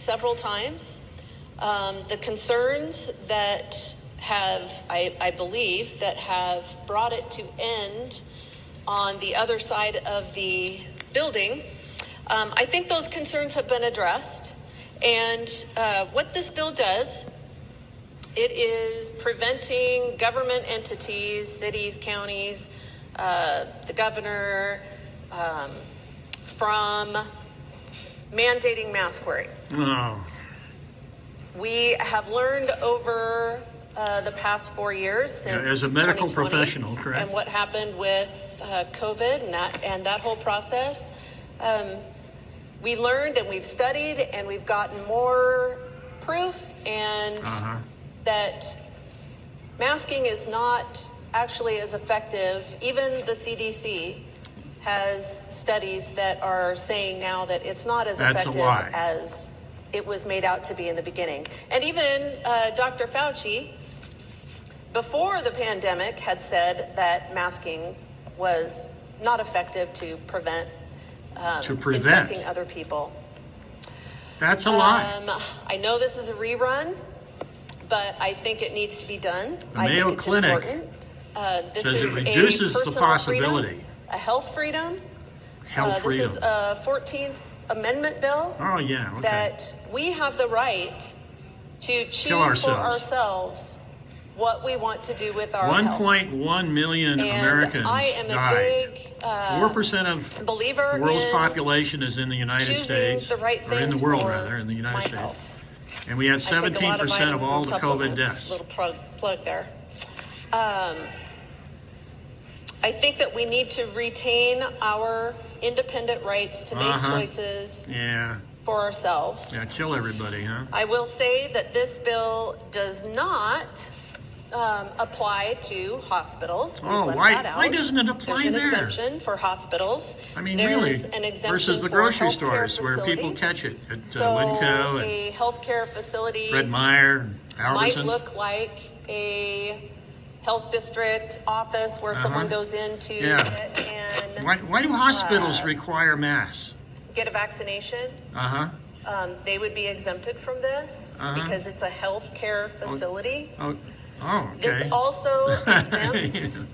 several times. The concerns that I believe, that have brought it to end on the other side of the building, I think those concerns have been addressed. And what this bill does, it is preventing government entities, cities, counties, the governor, from mandating mask wearing. Oh. We have learned over the past 4 years since as a medical 2020, professional, correct? And what happened with COVID and that whole process. We learned and we've studied and we've gotten more proof and that masking is not actually as effective. Even the CDC has studies that are saying now that it's not as effective as it was made out to be in the beginning. And even Dr. Fauci, before the pandemic, had said that masking was not effective to prevent infecting other people. That's a lie. I know this is a rerun, but I think it needs to be done. The Mayo Clinic this says is it reduces a the possibility. Freedom, a health freedom. Freedom. This is a 14th Amendment bill. Oh, yeah, okay. That we have the right to choose for ourselves what we want to do with our 1.1 million Americans I am died. A big 4% of believer the world's in population is in the United States, the right or in the world for rather, in the United States. Health. And we had 17% of all the COVID deaths. Little plug there. I think that we need to retain our independent rights to make choices for ourselves. Yeah, kill everybody, huh? I will say that this bill does not apply to hospitals. We've left that out. Why doesn't it apply there? There's an exemption for hospitals. I mean, There's really, an exemption versus the for grocery healthcare stores where people catch it at so Winco a healthcare facility Fred Meyer, Albertsons. might look like a health district office where someone goes in to get and why do hospitals require masks? Get a vaccination. They would be exempted from this because it's a healthcare facility. Okay. This also exempts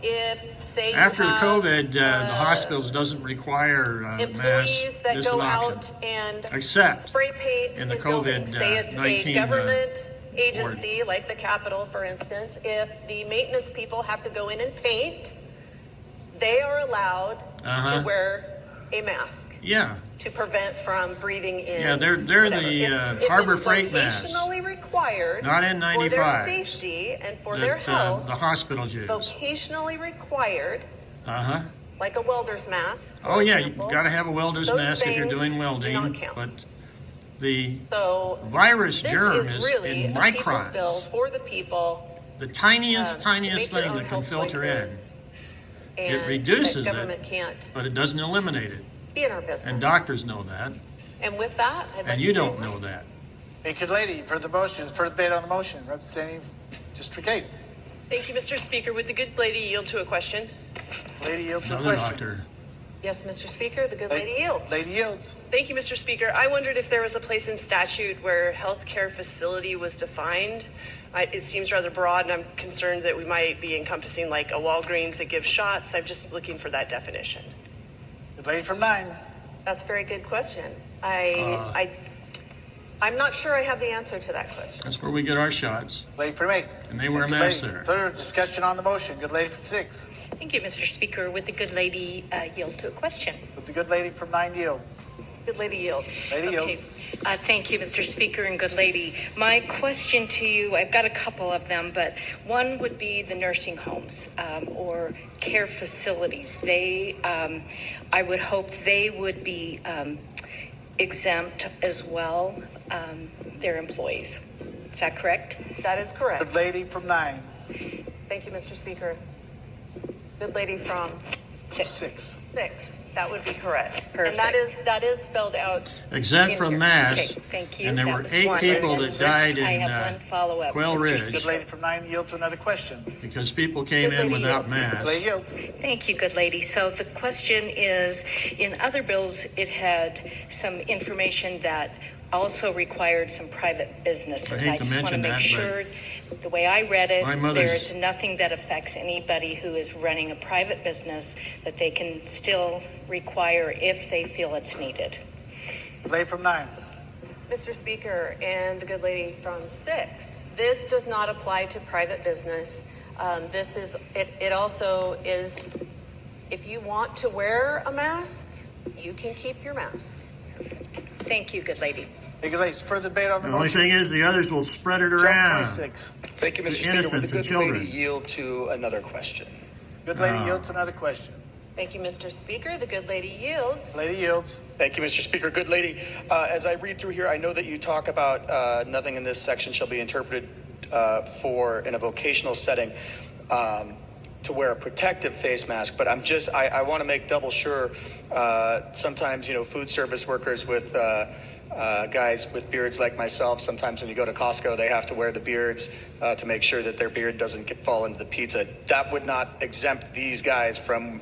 if, say, after you have, COVID, the hospitals doesn't require employees masks. that This go is an out option. and Except spray paint in the buildings. Say it's COVID-19 a government agency like the Capitol, for instance. If the maintenance people have to go in and paint, they are allowed to wear a mask. Yeah. To prevent from breathing in. Yeah, they're the Harbor Freight masks. Vocationally required. Not N93. For their safety and for their health. The hospitals use. Vocationally required. Like a welder's mask. Oh yeah, you got to have a welder's mask if you're doing welding. Do not count. But the virus germ is really in a microns. Bill for the people. The tiniest thing that can filter in. It reduces it, but it doesn't eliminate it. Be in our business. And doctors know that. And with that, and you don't know that. Hey, good lady, for the motion, for the debate on the motion, representing District 8. Thank you, Mr. Speaker. Would the good lady yield to a question? Lady yields to a Another question. doctor. Yes, Mr. Speaker, the good lady yields. Lady yields. Thank you, Mr. Speaker. I wondered if there was a place in statute where healthcare facility was defined. It seems rather broad, and I'm concerned that we might be encompassing like a Walgreens that gives shots. I'm just looking for that definition. Good lady from 9. That's a very good question. I'm not sure I have the answer to that question. That's where we get our shots. Lady from 8. And they wear masks there. Further discussion on the motion. Good lady from 6. Thank you, Mr. Speaker. Would the good lady yield to a question? Would the good lady from 9 yield? Good lady yield. Lady yields. Thank you, Mr. Speaker and good lady. My question to you, I've got a couple of them, but one would be the nursing homes or care facilities. They, I would hope they would be exempt as well, their employees. Is that correct? That is correct. Good lady from 9. Thank you, Mr. Speaker. Good lady from 6. 6. That would be correct. Perfect. And that is spelled out. Exempt from masks. Okay, thank you. And there That were was 8 one. people that died I in have one follow-up, Quail Mr. Ridge Good lady from 9 yield to another question. because people came in without masks. Lady yields. Thank you, good lady. So the question is, in other bills, it had some information that also required some private businesses. I hate to just want to mention make that, sure, the way I read it, my mother's- there's nothing that affects anybody who is running a private business that they can still require if they feel it's needed. Lady from 9. Mr. Speaker, and the good lady from 6, this does not apply to private business. It also is, if you want to wear a mask, you can keep your mask. Thank you, good lady. Hey, good ladies, further debate on the The only motion. thing is the others will spread it Jump around. 26. Thank you, Mr. To Speaker. innocents Would and the good lady children. yield to another question? Good lady yields to another question. Thank you, Mr. Speaker. The good lady yields. Lady yields. Thank you, Mr. Speaker. Good lady. As I read through here, I know that you talk about nothing in this section shall be interpreted for in a vocational setting to wear a protective face mask, but I want to make double sure. Sometimes, food service workers with guys with beards like myself, sometimes when you go to Costco, they have to wear the beards to make sure that their beard doesn't fall into the pizza. That would not exempt these guys from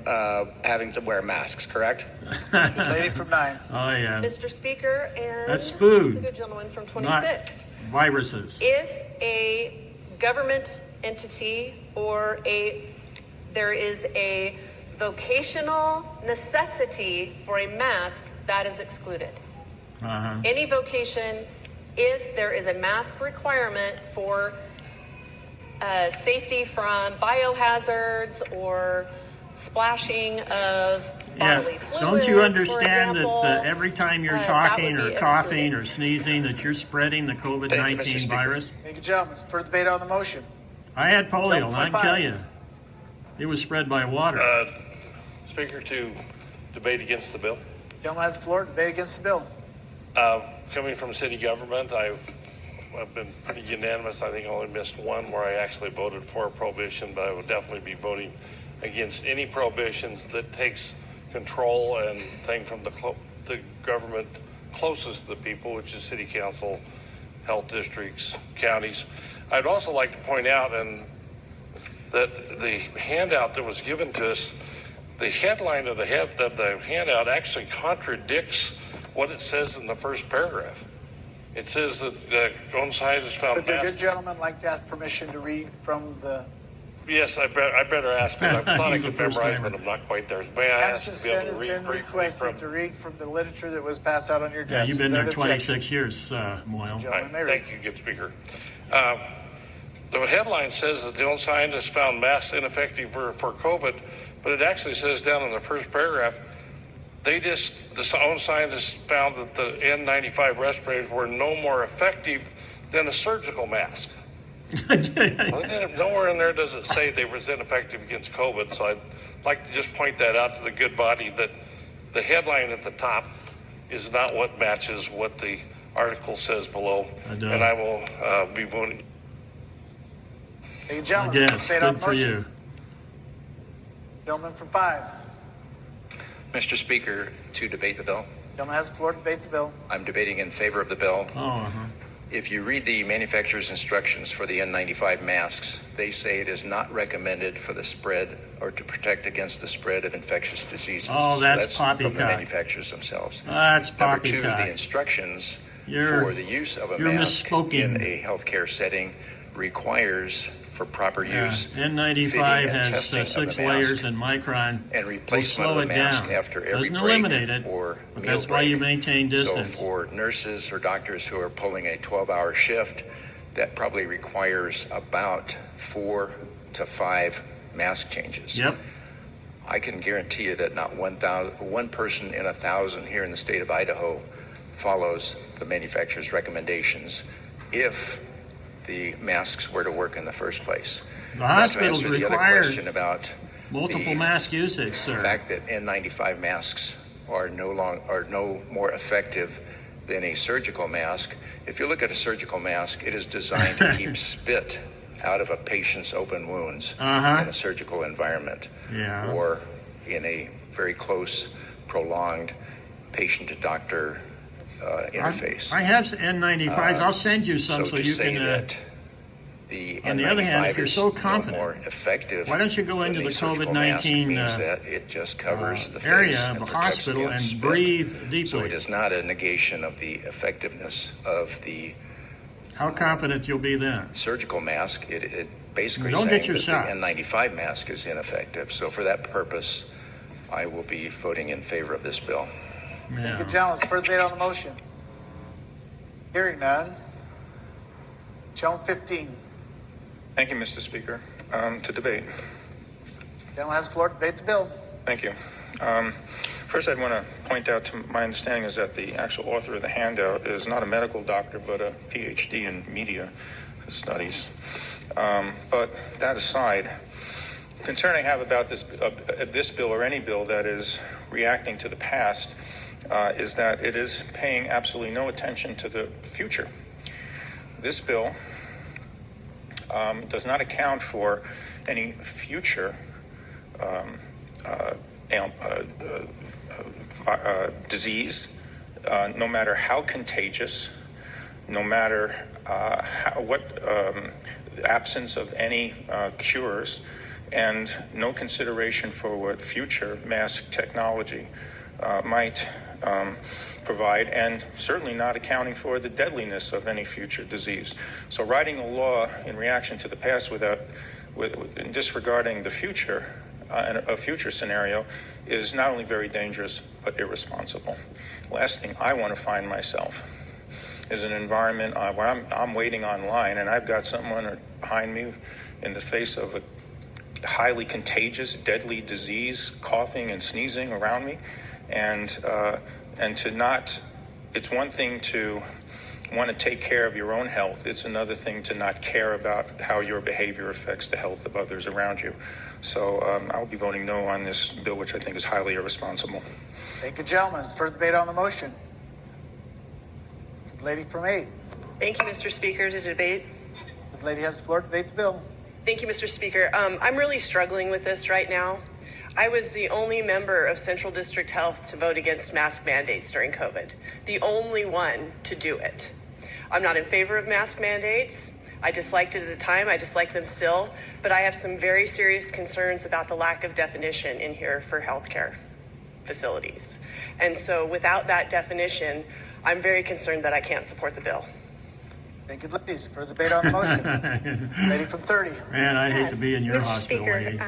having to wear masks, correct? Good lady from 9. Oh, yeah. Mr. Speaker, and That's food, the good gentleman from not 26. viruses. If a government entity or there is a vocational necessity for a mask, that is excluded. Any vocation, if there is a mask requirement for safety from biohazards or splashing of bodily fluids, Don't you for understand example, that every time you're that talking would or be coughing excluded. or sneezing that you're spreading the Thank you, Mr. COVID-19 Speaker. virus? Thank you, gentlemen. Further debate on the motion. I had polio, and I can 25. tell you, it was spread by water. Speaker, to debate against the bill. Gentleman has the floor. Debate against the bill. Coming from city government, I've been pretty unanimous. I think I only missed one where I actually voted for a prohibition, but I would definitely be voting against any prohibitions that takes control and thing from the government closest to the people, which is city council, health districts, counties. I'd also like to point out that the handout that was given to us, the headline of the handout actually contradicts what it says in the first paragraph. It says that the scientists found Would the good masks. gentleman like to ask permission to read from the... Yes, I better ask, because I thought I He's a could memorize, first-timer. but I'm not quite there. May I ask Absence to be able has to read been briefly requested to read from the literature that was passed out on your Yeah, desk. you've been Is there there an objection? 26 years, Moyle. Gentleman may Right, read. thank you, good speaker. The headline says that the own scientists found masks ineffective for COVID, but it actually says down in the first paragraph, the own scientists found that the N95 respirators were no more effective than a surgical mask. Nowhere in there does it say they were ineffective against COVID, so I'd like to just point that out to the good body that the headline at the top is not what matches what the article says below, and I will be voting. Thank you, I gentlemen. guess, Debate on good the for motion. you. Gentleman from 5. Mr. Speaker, to debate the bill. Gentleman has the floor to debate the bill. I'm debating in favor of the bill. Oh, If you read the manufacturer's instructions for the N95 masks, they say it is not recommended for the spread or to protect against the spread of infectious diseases. Oh, that's from the poppycock. manufacturers themselves. That's Number two, the poppycock. instructions You're- for the use of a you're mask misspoken. in a healthcare setting requires for proper use. N95 fitting and has testing of 6 the mask layers, and micron and will replacement slow of it the mask down. after every Doesn't break eliminate it, or but meal that's why you break. maintain distance. So for nurses or doctors who are pulling a 12-hour shift, that probably requires about 4 to 5 mask changes. Yep. I can guarantee you that not one person in 1,000 here in the state of Idaho follows the manufacturer's recommendations if the masks were to work in the first place. The Now, to hospitals answer the other require question about multiple the mask usage, sir. fact that N95 masks are no more effective than a surgical mask. If you look at a surgical mask, it is designed to keep spit out of a patient's open wounds in a surgical environment or in a very close, prolonged patient-to-doctor interface. I have N95s. I'll send you some so to you say can. that The On the other hand, if N95 you're is so no confident, more effective. why don't you go into than the a surgical mask COVID-19 means that it just covers the face area and of a protects hospital and against spit. breathe So deeply? it is not a negation of the effectiveness of the How confident you'll be then? surgical mask. It basically Don't saying get your that shots. the N95 mask is ineffective. So for that purpose, I will be voting in favor of this bill. Thank you, gentlemen. Further debate on the motion? Hearing none. Gentleman 15. Thank you, Mr. Speaker. To debate. Gentleman has the floor to debate the bill. Thank you. First, I'd want to point out to my understanding is that the actual author of the handout is not a medical doctor, but a PhD in media studies. But that aside, the concern I have about this bill or any bill that is reacting to the past is that it is paying absolutely no attention to the future. This bill does not account for any future disease, no matter how contagious, no matter the absence of any cures, and no consideration for what future mask technology might provide, and certainly not accounting for the deadliness of any future disease. So writing a law in reaction to the past without disregarding the future, a future scenario, is not only very dangerous, but irresponsible. Last thing I want to find myself is an environment where I'm waiting online and I've got someone behind me in the face of a highly contagious, deadly disease, coughing and sneezing around me, and to not, it's one thing to want to take care of your own health. It's another thing to not care about how your behavior affects the health of others around you. So I'll be voting no on this bill, which I think is highly irresponsible. Thank you, gentlemen. Further debate on the motion? Lady from 8. Thank you, Mr. Speaker, to debate. The lady has the floor to debate the bill. Thank you, Mr. Speaker. I'm really struggling with this right now. I was the only member of Central District Health to vote against mask mandates during COVID, the only one to do it. I'm not in favor of mask mandates. I disliked it at the time. I dislike them still, but I have some very serious concerns about the lack of definition in here for healthcare facilities. And so without that definition, I'm very concerned that I can't support the bill. Thank you, ladies. For the debate on the motion. Lady from 30. Man, I'd hate to be in your Mr. hospital, Speaker, lady.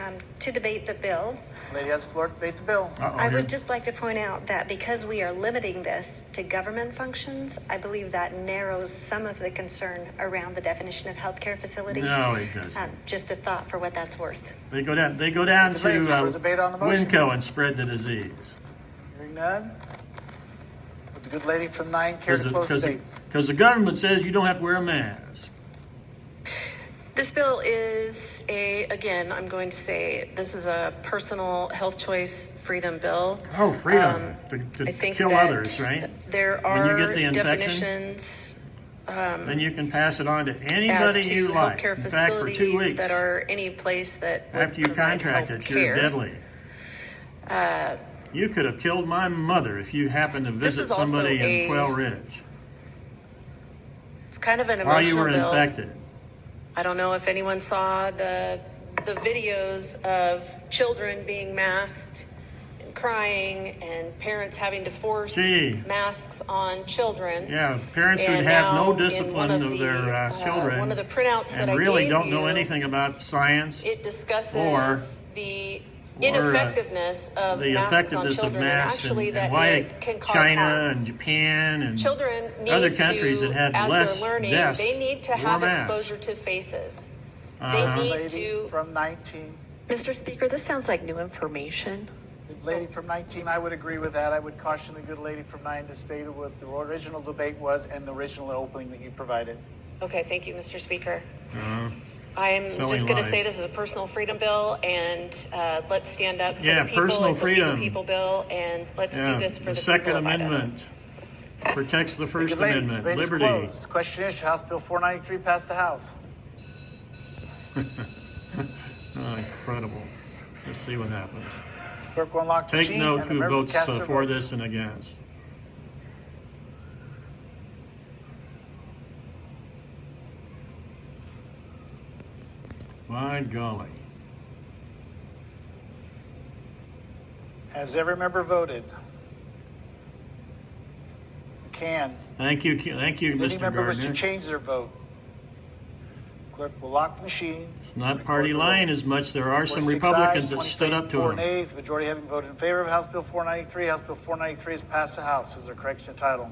to debate the bill, Lady has the floor to debate the bill. I would just like to point out that because we are limiting this to government functions, I believe that narrows some of the concern around the definition of healthcare facilities. No, it doesn't. Just a thought for what that's worth. They go down to Ladies, for debate on the motion. Winco and spread the disease. Hearing none. Would the good lady from 9 care to close the debate? Because the government says you don't have to wear a mask. This bill is again, I'm going to say, this is a personal health choice freedom bill. Oh, freedom to I think kill that others, right? There When are you get the infection, definitions then you can pass it on to anybody as to you like. healthcare In fact, for 2 facilities weeks that are any place that would after you provide contract health it, you're care. deadly. You could have killed my mother if you happened to This visit is also somebody in a Quail Ridge It's kind of an while you emotional were bill. infected. I don't know if anyone saw the videos of children being masked and crying and parents having to force masks on children. Yeah, parents who And have no now in discipline one of their children one of the printouts that and I really gave don't know you, anything about science It discusses or the ineffectiveness of the masks effectiveness on of children, masks and actually and that why it can cause China harm. and Japan and Children need other countries to, that had as less they're learning, deaths they need to wore have masks. exposure to faces. Uh-huh. They need Lady to. from 19. Mr. Speaker, this sounds like new information. The lady from 19, I would agree with that. I would caution the good lady from 9 to state what the original debate was and the original opening that you provided. Okay, thank you, Mr. Speaker. Uh-huh. I'm Selling just going to lies. say this is a personal freedom bill, and let's stand up for Yeah, the people. personal It's a legal freedom. people bill, and let's do this for the Second people of Idaho. Amendment protects the First Good lady. Amendment, Debate's liberty. closed. Question is, House Bill 493 passed the House. Oh, incredible. Let's see what happens. Clerk will unlock the Take machine note and the who members will votes cast their for votes. this and against. By golly. Has every member voted? McCann. Thank you, Does any Mr. member wish to Gardner. change their vote? Clerk will lock the machine. It's not party line as much. There are some 46 Republicans ayes, that 20 stood up to 4 him. nays, majority having voted in favor of House Bill 493. House Bill 493 is passed the House. Is there correction to title?